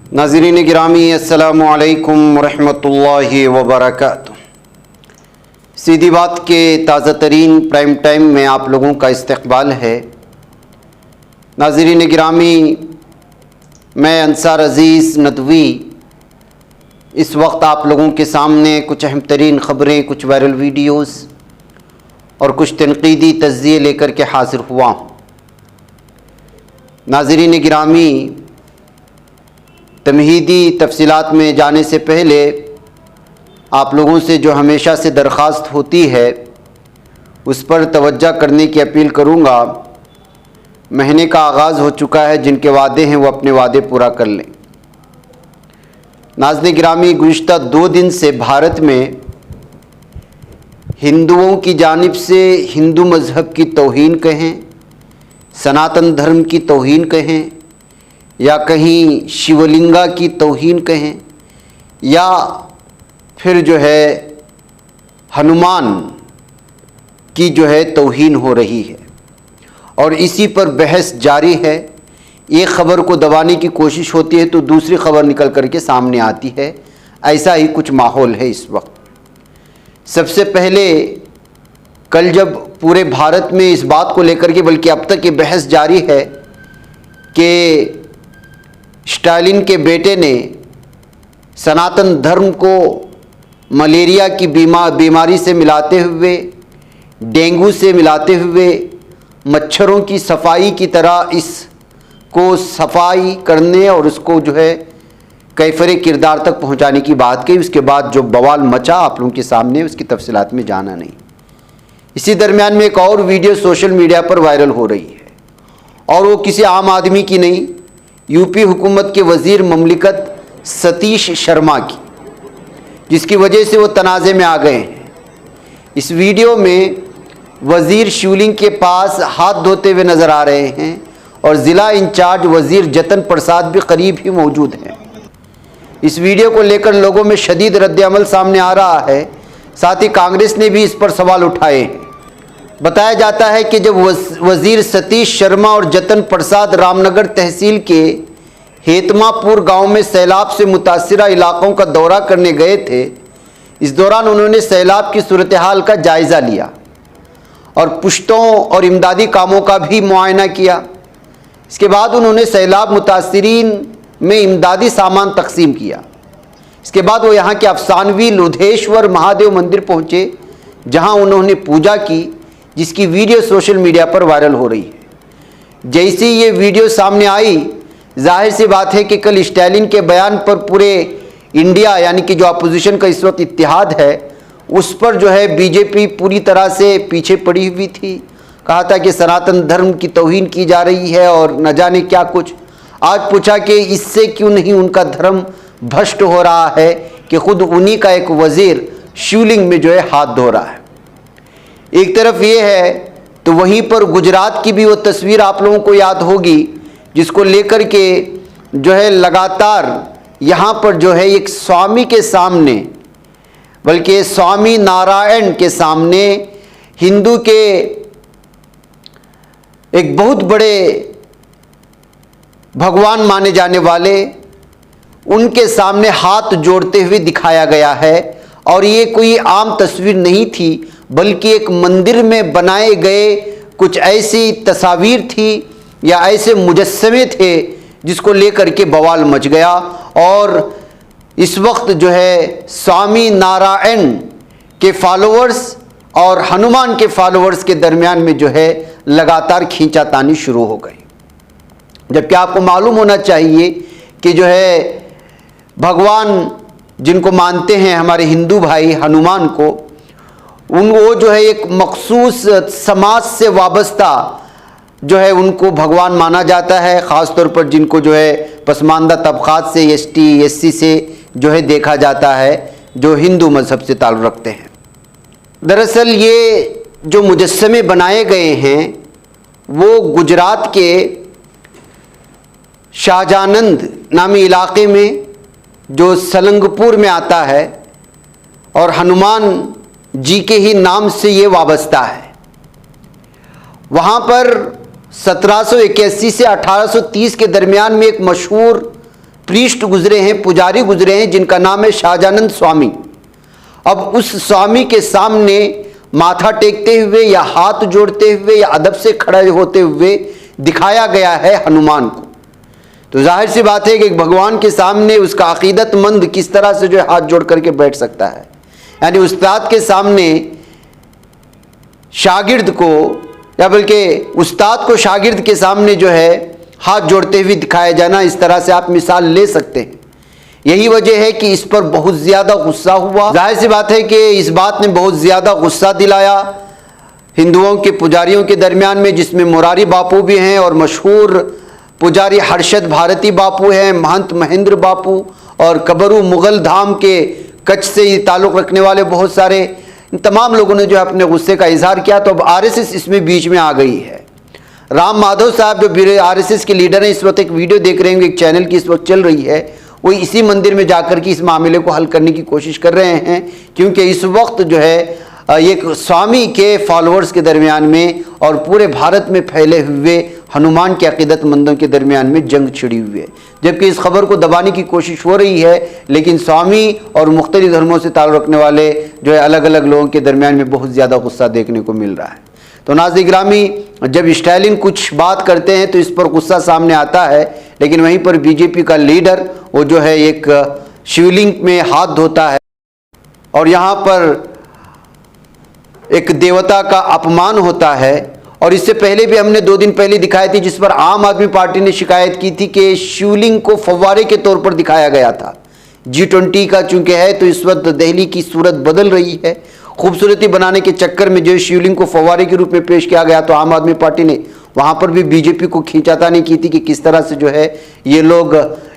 नाज़रीन गिरामी अस्सलामु अलैकुम वरहमतुल्लाहि वबरकातुह। सीधी बात के ताज़ा तरीन प्राइम टाइम में आप लोगों का इस्तक़बाल है। नाज़रीन गिरामी, मैं अंसार अज़ीज़ नदवी इस वक्त आप लोगों के सामने कुछ अहम तरीन ख़बरें, कुछ वायरल वीडियोज़ और कुछ तनक़ीदी तज़्ज़िये लेकर के हाज़िर हुआ हूँ। नाज़रीन गिरामी, तमहीदी तफसीलात में जाने से पहले आप लोगों से जो हमेशा से दरख्वास्त होती है उस पर तवज्जो करने की अपील करूँगा। महीने का आगाज़ हो चुका है, जिनके वादे हैं वो अपने वादे पूरा कर लें। नाज़रीन गिरामी, गुज़िश्ता 2 दिन से भारत में हिंदुओं की जानिब से हिंदू मज़हब की तौहीन कहें, सनातन धर्म की तौहीन कहें, या कहीं शिवलिंगा की तौहीन कहें, या फिर जो है हनुमान की जो है तौहीन हो रही है और इसी पर बहस जारी है। एक ख़बर को दबाने की कोशिश होती है तो दूसरी ख़बर निकल कर के सामने आती है। ऐसा ही कुछ माहौल है इस वक्त। सबसे पहले कल जब पूरे भारत में इस बात को लेकर के, बल्कि अब तक ये बहस जारी है कि स्टालिन के बेटे ने सनातन धर्म को मलेरिया की बीमारी से मिलाते हुए, डेंगू से मिलाते हुए, मच्छरों की सफाई की तरह इसको सफाई करने और उसको जो है कैफरे किरदार तक पहुंचाने की बात की। उसके बाद जो बवाल मचा आप लोगों के सामने, उसकी तफसीलात में जाना नहीं। इसी दरमियान में एक और वीडियो सोशल मीडिया पर वायरल हो रही है और वो किसी आम आदमी की नहीं, यूपी हुकूमत के वज़ीर ममलिकत सतीश शर्मा की, जिसकी वजह से वो तनाज़े में आ गए हैं। इस वीडियो में वज़ीर शिवलिंग के पास हाथ धोते हुए नज़र आ रहे हैं और ज़िला इंचार्ज वज़ीर जतन प्रसाद भी करीब ही मौजूद हैं। इस वीडियो को लेकर लोगों में शदीद रद्द-ए-अमल सामने आ रहा है। साथ ही कांग्रेस ने भी इस पर सवाल उठाए हैं। बताया जाता है कि जब वज़ीर सतीश शर्मा और जतन प्रसाद रामनगर तहसील के हेतमापुर गांव में सैलाब से मुतासिरा इलाकों का दौरा करने गए थे, इस दौरान उन्होंने सैलाब की सूरत हाल का जायज़ा लिया और पुश्तों और इमदादी कामों का भी मुआयना किया। इसके बाद उन्होंने सैलाब मुतासिरीन में इमदादी सामान तकसीम किया। इसके बाद वो यहाँ के अफसानवी लुधेश्वर महादेव मंदिर पहुँचे, जहाँ उन्होंने पूजा की, जिसकी वीडियो सोशल मीडिया पर वायरल हो रही है। जैसे ही ये वीडियो सामने आई, जाहिर सी बात है कि कल स्टालिन के बयान पर पूरे इंडिया, यानी कि जो अपोजिशन का इस वक्त इत्तेहाद है, उस पर जो है बीजेपी पूरी तरह से पीछे पड़ी हुई थी। कहा था कि सनातन धर्म की तौहीन की जा रही है और न जाने क्या कुछ। आज पूछा कि इससे क्यों नहीं उनका धर्म भ्रष्ट हो रहा है कि खुद उन्हीं का एक वज़ीर शिवलिंग में जो है हाथ धो रहा है। एक तरफ ये है तो वहीं पर गुजरात की भी वो तस्वीर आप लोगों को याद होगी, जिसको लेकर के जो है लगातार यहाँ पर जो है एक स्वामी के सामने, बल्कि स्वामी नारायण के सामने, हिंदू के एक बहुत बड़े भगवान माने जाने वाले, उनके सामने हाथ जोड़ते हुए दिखाया गया है। और ये कोई आम तस्वीर नहीं थी, बल्कि एक मंदिर में बनाए गए कुछ ऐसी तस्वीर थी या ऐसे मुजस्समे थे जिसको लेकर के बवाल मच गया। और इस वक्त जो है स्वामी नारायण के फॉलोअर्स और हनुमान के फॉलोअर्स के दरमियान में जो है लगातार खींचातानी शुरू हो गई। जबकि आपको मालूम होना चाहिए कि जो है भगवान जिनको मानते हैं हमारे हिंदू भाई हनुमान को, वो जो है एक मखसूस समाज से वाबस्ता जो है उनको भगवान माना जाता है। ख़ास तौर पर जिनको जो है पसमानदा तबक़ात से, ST SC से जो है देखा जाता है, जो हिंदू मज़हब से ताल्लुक़ रखते हैं। दरअसल ये जो मुजस्समे बनाए गए हैं वो गुजरात के शाहजानंद नामी इलाके में, जो सलंगपुर में आता है, और हनुमान जी के ही नाम से ये वाबस्ता है। वहाँ पर 1781 से 1830 के दरमियान में एक मशहूर प्रीस्ट गुजरे हैं, पुजारी गुजरे हैं, जिनका नाम है शाहजानंद स्वामी। अब उस स्वामी के सामने माथा टेकते हुए या हाथ जोड़ते हुए या अदब से खड़े होते हुए दिखाया गया है हनुमान को। तो जाहिर सी बात है कि भगवान के सामने उसका अकीदतमंद किस तरह से जो है हाथ जोड़ करके बैठ सकता है। यानी उस्ताद के सामने शागिर्द को, या बल्कि उस्ताद को शागिर्द के सामने जो है हाथ जोड़ते हुए दिखाया जाना, इस तरह से आप मिसाल ले सकते हैं। यही वजह है कि इस पर बहुत ज़्यादा गुस्सा हुआ। जाहिर सी बात है कि इस बात ने बहुत ज़्यादा गुस्सा दिलाया हिंदुओं के पुजारियों के दरमियान में, जिसमें मुरारी बापू भी हैं और मशहूर पुजारी हर्षद भारती बापू हैं, महंत महेंद्र बापू और कबरू मुगल धाम के कच्छ से ताल्लुक़ रखने वाले बहुत सारे, तमाम लोगों ने जो है अपने गुस्से का इजहार किया। तो अब आरएसएस इसमें बीच में आ गई है। राम माधव साहब जो आरएसएस के लीडर हैं, इस वक्त एक वीडियो देख रहे हैं, एक चैनल की इस वक्त चल रही है, वो इसी मंदिर में जाकर के इस मामले को हल करने की कोशिश कर रहे हैं, क्योंकि इस वक्त जो है एक स्वामी के फॉलोअर्स के दरमियान में और पूरे भारत में फैले हुए हनुमान के अकीदतमंदों के दरमियान में जंग छिड़ी हुई है। जबकि इस खबर को दबाने की कोशिश हो रही है, लेकिन स्वामी और मुख्तलिफ धर्मों से ताल्लुक़ रखने वाले जो है अलग अलग लोगों के दरमियान में बहुत ज़्यादा गुस्सा देखने को मिल रहा है। तो नाज़रीन गिरामी, जब स्टालिन कुछ बात करते हैं तो इस पर गुस्सा सामने आता है, लेकिन वहीं पर बीजेपी का लीडर वो जो है एक शिवलिंग में हाथ धोता है और यहाँ पर एक देवता का अपमान होता है। और इससे पहले भी हमने 2 दिन पहले दिखाई थी, जिस पर आम आदमी पार्टी ने शिकायत की थी कि शिवलिंग को फव्वारे के तौर पर दिखाया गया था। G20 का चूंकि है तो इस वक्त दिल्ली की सूरत बदल रही है। खूबसूरती बनाने के चक्कर में जो शिवलिंग को फव्वारे के रूप में पेश किया गया, तो आम आदमी पार्टी ने वहाँ पर भी बीजेपी को खींचातानी की थी कि किस तरह से जो है ये लोग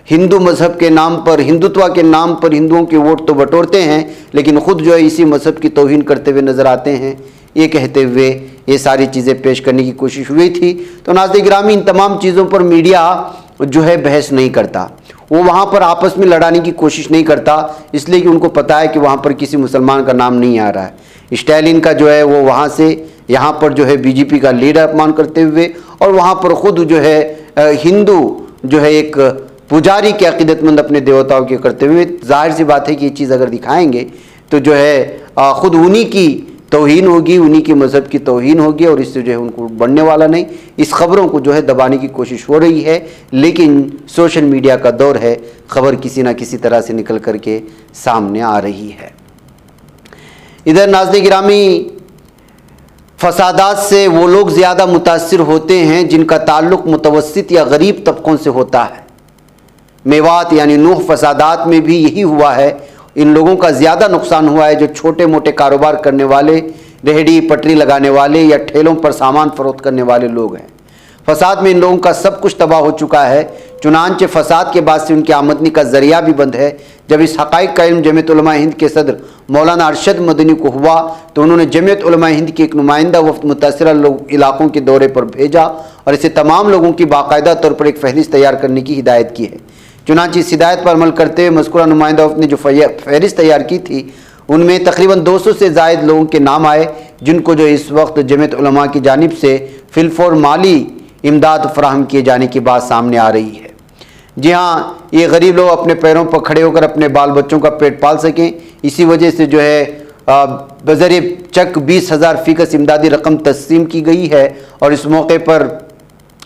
हिंदू मज़हब के नाम पर, हिंदुत्व के नाम पर हिंदुओं के वोट तो बटोरते हैं, लेकिन ख़ुद जो है इसी मज़हब की तौहीन करते हुए नज़र आते हैं। ये कहते हुए ये सारी चीज़ें पेश करने की कोशिश हुई थी। तो नाज़रीन गिरामी, इन तमाम चीज़ों पर मीडिया जो है बहस नहीं करता, वो वहाँ पर आपस में लड़ाने की कोशिश नहीं करता, इसलिए कि उनको पता है कि वहाँ पर किसी मुसलमान का नाम नहीं आ रहा है। स्टालिन का जो है वो वहाँ से यहाँ पर जो है बीजेपी का लीडर अपमान करते हुए, और वहाँ पर ख़ुद जो है हिंदू जो है एक पुजारी के अकीदतमंद अपने देवताओं के करते हुए। जाहिर सी बात है कि ये चीज़ अगर दिखाएंगे तो जो है ख़ुद उन्हीं की तौहीन होगी, उन्हीं के मज़हब की तौहीन होगी, और इससे जो है उनको बढ़ने वाला नहीं। इस खबरों को जो है दबाने की कोशिश हो रही है, लेकिन सोशल मीडिया का दौर है, खबर किसी ना किसी तरह से निकल करके सामने आ रही है। इधर नाज़रीन गिरामी, फसादात से वो लोग ज़्यादा मुतासिर होते हैं जिनका ताल्लुक़ मुतवस्सित या गरीब तबकों से होता है। मेवात यानी नूह फसादात में भी यही हुआ है। इन लोगों का ज़्यादा नुकसान हुआ है जो छोटे मोटे कारोबार करने वाले, रेहड़ी पटरी लगाने वाले या ठेलों पर सामान फरोख्त करने वाले लोग हैं। फसाद में इन लोगों का सब कुछ तबाह हो चुका है। चुनांचे फसाद के बाद से उनकी आमदनी का ज़रिया भी बंद है। जब इस हक़ाइक़ का इल्म जमीयत उलमा हिंद के सदर मौलाना अरशद मदनी को हुआ तो उन्होंने जमीयत उलमा हिंद के एक नुमाइंदा वफ़द मुतासिरा इलाक़ों के दौरे पर भेजा और इसे तमाम लोगों की बाकायदा तौर पर एक फ़हरिस्त तैयार करने की हिदायत की है। चुनांचे इस हिदायत पर अमल करते हुए मज़कूरा नुमाइंदा वफ़द ने जो फ़हरिस्त तैयार की थी, उनमें तकरीबन 200 से ज़ायद लोगों के नाम आए, जिनको जो इस वक्त जमीयत उलमा की जानिब से फिलफौर माली इमदाद फराहम किए जाने की बात सामने आ रही है। जी हाँ, ये गरीब लोग अपने पैरों पर खड़े होकर अपने बाल बच्चों का पेट पाल सकें, इसी वजह से जो है बज़रिए चक 20,000 फ़ीकस इमदादी रकम तस्लीम की गई है। और इस मौके पर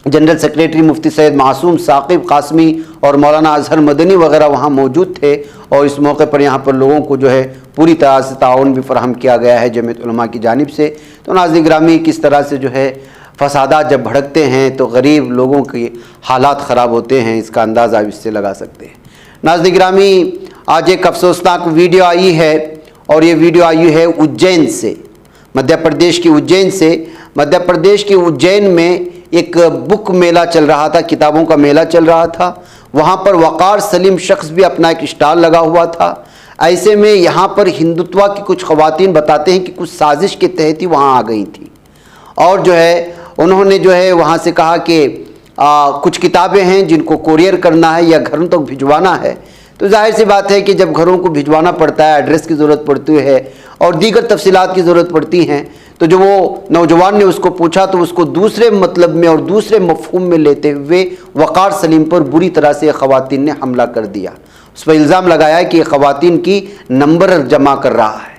जनरल सेक्रेटरी मुफ्ती सैयद मासूम साकिब कासमी और मौलाना अजहर मदनी वगैरह वहाँ मौजूद थे। और इस मौके पर यहाँ पर लोगों को जो है पूरी तरह से ताउन भी फराहम किया गया है जमीयत उलमा की जानिब से। तो नाज़रीन गिरामी, किस तरह से जो है फसादात जब भड़कते हैं तो गरीब लोगों के हालात ख़राब होते हैं, इसका अंदाज़ा आप इससे लगा सकते हैं। नाज़रीन गिरामी, आज एक अफसोसनाक वीडियो आई है और ये वीडियो आई है उज्जैन से, मध्य प्रदेश की उज्जैन से। मध्य प्रदेश के उज्जैन में एक बुक मेला चल रहा था, किताबों का मेला चल रहा था। वहाँ पर वक़ार सलीम शख्स भी अपना एक स्टॉल लगा हुआ था। ऐसे में यहाँ पर हिंदुत्व की कुछ ख़वातीन बताते हैं कि कुछ साजिश के तहत ही वहाँ आ गई थी और जो है उन्होंने जो है वहाँ से कहा कि कुछ किताबें हैं जिनको कोरियर करना है या घरों तक भिजवाना है। तो जाहिर सी बात है कि जब घरों को भिजवाना पड़ता है, एड्रेस की ज़रूरत पड़ती है और दीगर तफसीलात की ज़रूरत पड़ती हैं, तो जो वो नौजवान ने उसको पूछा तो उसको दूसरे मतलब में और दूसरे मफहूम में लेते हुए वक़ार सलीम पर बुरी तरह से ख़वातीन ने हमला कर दिया। उस पर इल्ज़ाम लगाया कि ख़वातीन की नंबर जमा कर रहा है।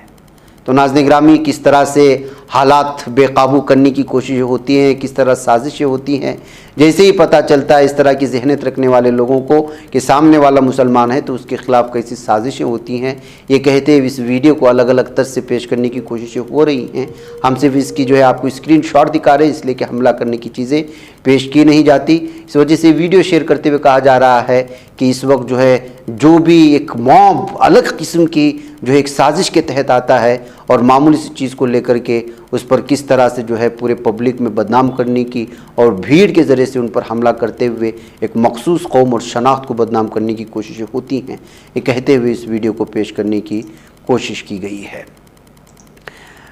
तो नाज़रीन गिरामी, किस तरह से हालात बेकाबू करने की कोशिशें होती हैं, किस तरह साजिशें होती हैं। जैसे ही पता चलता है इस तरह की जहनीत रखने वाले लोगों को कि सामने वाला मुसलमान है तो उसके ख़िलाफ़ कैसी साजिशें होती हैं, ये कहते हुए इस वीडियो को अलग अलग तर्ज से पेश करने की कोशिशें हो रही हैं। हम सिर्फ इसकी जो है आपको स्क्रीनशॉट दिखा रहे हैं, इसलिए कि हमला करने की चीज़ें पेश की नहीं जाती। इस वजह से वीडियो शेयर करते हुए कहा जा रहा है कि इस वक्त जो है जो भी एक मॉब अलग किस्म की जो है एक साजिश के तहत आता है और मामूली सी चीज़ को लेकर के उस पर किस तरह से जो है पूरे पब्लिक में बदनाम करने की और भीड़ के ज़रिए से उन पर हमला करते हुए एक मखसूस कौम और शनाख्त को बदनाम करने की कोशिशें होती हैं, ये कहते हुए इस वीडियो को पेश करने की कोशिश की गई है।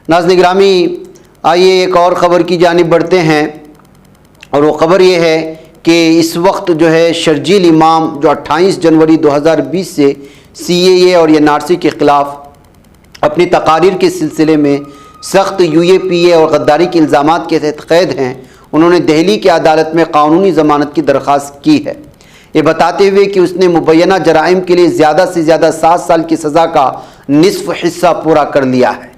नाज़रीन गिरामी, आइए एक और ख़बर की जानिब बढ़ते हैं और वो ख़बर ये है कि इस वक्त जो है शर्जील इमाम जो 28 जनवरी 2020 से CAA और NRC के ख़िलाफ़ अपनी तकारीर के सिलसिले में सख्त UAPA और गद्दारी के इल्ज़ामात के तहत कैद हैं, उन्होंने दिल्ली की अदालत में कानूनी ज़मानत की दरख्वास्त की है, ये बताते हुए कि उसने मुबैना जराइम के लिए ज़्यादा से ज़्यादा 7 साल की सज़ा का निसफ हिस्सा पूरा कर लिया है।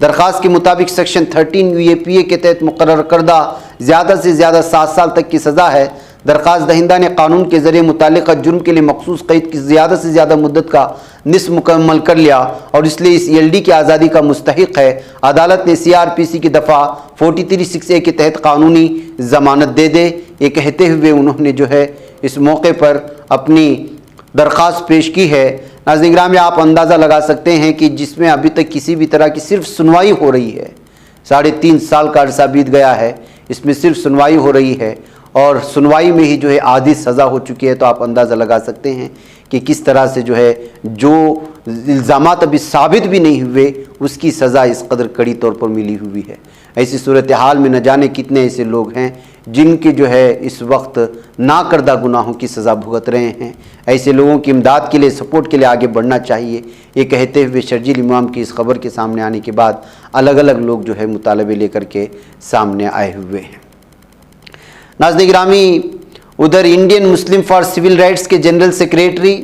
दरख्वास्त के मुताबिक सेक्शन 13 UAPA के तहत मुकर्रर करदा ज़्यादा से ज़्यादा 7 साल तक की सज़ा है। दरख्वास्त दहिंदा ने कानून के ज़रिए मुतालिका जुर्म के लिए मखसूस कैद की ज़्यादा से ज़्यादा मुद्दत का निस्फ मुकम्मल कर लिया और इसलिए इस ELD की आज़ादी का मुस्तहिक है। अदालत ने CRPC की दफ़ा 43(6)A के तहत कानूनी ज़मानत दे दे, ये कहते हुए उन्होंने जो है इस मौके पर अपनी दरख्वास्त पेश की है। नाज़रीन गिरामी, आप अंदाज़ा लगा सकते हैं कि जिसमें अभी तक किसी भी तरह की सिर्फ सुनवाई हो रही है, 3.5 साल का अरसा बीत गया है, इसमें सिर्फ सुनवाई हो रही है और सुनवाई में ही जो है आधी सज़ा हो चुकी है। तो आप अंदाज़ा लगा सकते हैं कि किस तरह से जो है जो इल्ज़ामात अभी साबित भी नहीं हुए उसकी सज़ा इस कदर कड़ी तौर पर मिली हुई है। ऐसी सूरत हाल में न जाने कितने ऐसे लोग हैं जिनके जो है इस वक्त ना करदा गुनाहों की सज़ा भुगत रहे हैं। ऐसे लोगों की इमदाद के लिए, सपोर्ट के लिए आगे बढ़ना चाहिए, ये कहते हुए शर्जील इमाम की इस खबर के सामने आने के बाद अलग अलग लोग जो है मुतालबे लेकर के सामने आए हुए हैं। नाज़रीन गिरामी, उधर Indian Muslim for civil rights के general secretary,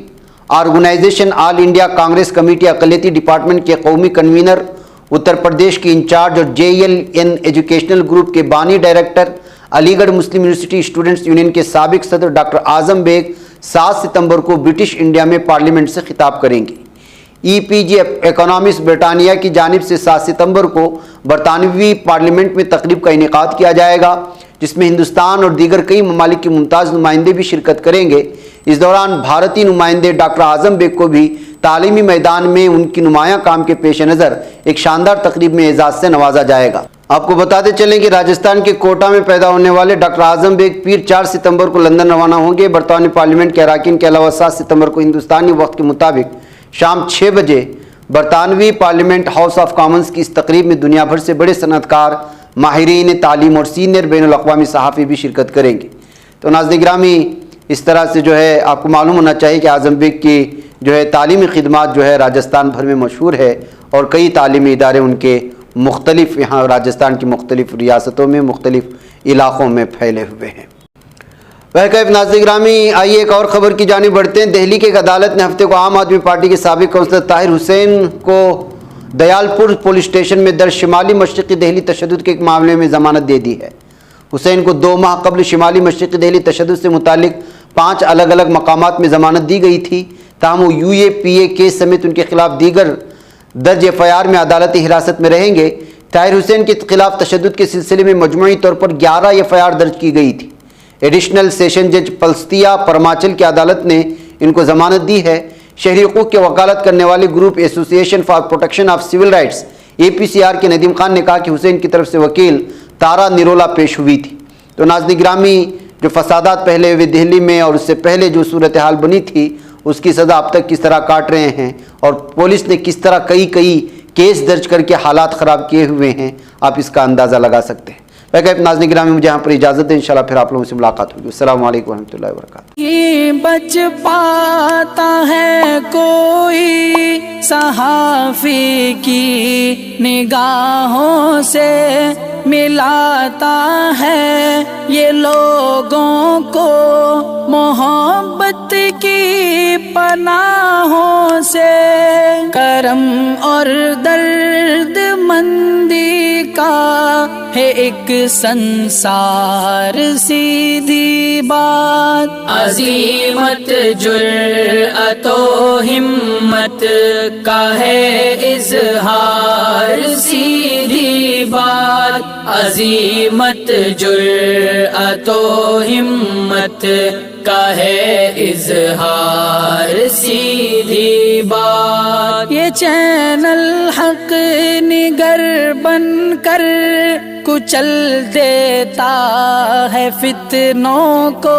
organisation all India Congress committee अक़लियती डिपार्टमेंट के कौमी कन्वीनर, उत्तर प्रदेश के इंचार्ज और JLN एजुकेशनल ग्रुप के बानी डायरेक्टर, अलीगढ़ मुस्लिम यूनिवर्सिटी स्टूडेंट्स यूनियन के साबिक सदर डॉक्टर आज़म बेग 7 सितंबर को ब्रिटिश इंडिया में पार्लियामेंट से खिताब करेंगे। EPG इकोनॉमिस्ट ब्रिटानिया की जानिब से 7 सितंबर को बरतानवी पार्लियामेंट में तकरीब का इनेकाद किया जाएगा, जिसमें हिंदुस्तान और दीगर कई ममालिक के मुमताज़ नुमाइंदे भी शिरकत करेंगे। इस दौरान भारतीय नुमाइंदे डॉक्टर आज़म बेग को भी तालीमी मैदान में उनकी नुमायाँ काम के पेश नज़र एक शानदार तकरीब में एजाज़ से नवाजा जाएगा। आपको बताते चलें कि राजस्थान के कोटा में पैदा होने वाले डॉक्टर आज़म बेग पीर 4 सितंबर को लंदन रवाना होंगे। बरतानी पार्लियामेंट के अरकान के अलावा 7 सितंबर को हिंदुस्तानी वक्त के मुताबिक शाम 6 बजे बरतानवी पार्लियामेंट हाउस ऑफ कॉमन्स की इस तकरीब में दुनिया भर से बड़े सनअतकार, माहिरीन तालीम और सीनियर बैनुल अक़वामी सहाफ़ी भी शिरकत करेंगे। तो नाज़रीन गिरामी, इस तरह से जो है आपको मालूम होना चाहिए कि आज़म बेग की जो है तालीमी खिदमात जो है राजस्थान भर में मशहूर है और कई तालीमी इदारे उनके मुख्तलिफ यहाँ राजस्थान की मुख्तलिफ रियासतों में, मुख्तलिफ इलाक़ों में फैले हुए हैं। वह कैफ नाज़रीन गिरामी, आइए एक और ख़बर की जानिब बढ़ते हैं। दिल्ली की एक अदालत ने हफ्ते को आम आदमी पार्टी के साबिक़ काउंसलर ताहिर हुसैन को दयालपुर पुलिस स्टेशन में दर्ज शिमाली मशरिक़ी दिल्ली तशद्दुद के एक मामले में ज़मानत दे दी है। हुसैन को 2 माह कबल शिमाली मशरिक़ी दिल्ली तशद्दुद से मुतालिक 5 अलग अलग मकामात में ज़मानत दी गई थी। ताहम वो UAPA केस समेत उनके खिलाफ दीगर दर्ज FIR में अदालती हिरासत में रहेंगे। ताहिर हुसैन के खिलाफ तशद्दुद के सिलसिले में मजमूई तौर पर 11 FIR दर्ज की गई थी। एडिशनल सेशन जज पल्स्तिया परमाचल की अदालत ने इनको ज़मानत दी है। शहरी हुकूक़ की वकालत करने वाले group association for protection of civil rights APCR के नदीम खान ने कहा कि हुसैन की तरफ से वकील तारा निरोला पेश हुई थी। तो नाज़रीन गिरामी, जो फसादात पहले हुए दिल्ली में और उससे पहले जो सूरत हाल बनी थी उसकी सज़ा अब तक किस तरह काट रहे हैं और पुलिस ने किस तरह कई केस दर्ज करके हालात ख़राब किए हुए हैं, आप इसका अंदाज़ा लगा सकते हैं। वैसे नाज़रीन गिरामी, मुझे यहाँ पर इजाज़त दें, इंशाल्लाह फिर आप लोगों से मुलाकात होगी। अस्सलामु अलैकुम रहमतुल्लाहि व बरकातुहू। बच पाता है कोई सहाफ़ी की निगाहों से मिलाता है ये लोगों को मोहब्बत की पनाहों से। करम और दर्द मंदी का है एक संसार सीधी बात। अज़ीमत जुर्अतो हिम्मत का है इज़हार सीधी बात। अज़ीमत जुर्अतो हिम्मत का है इज़हार सीधी बात। ये चैनल हक निगर बन कर कुचल देता है फितनों को।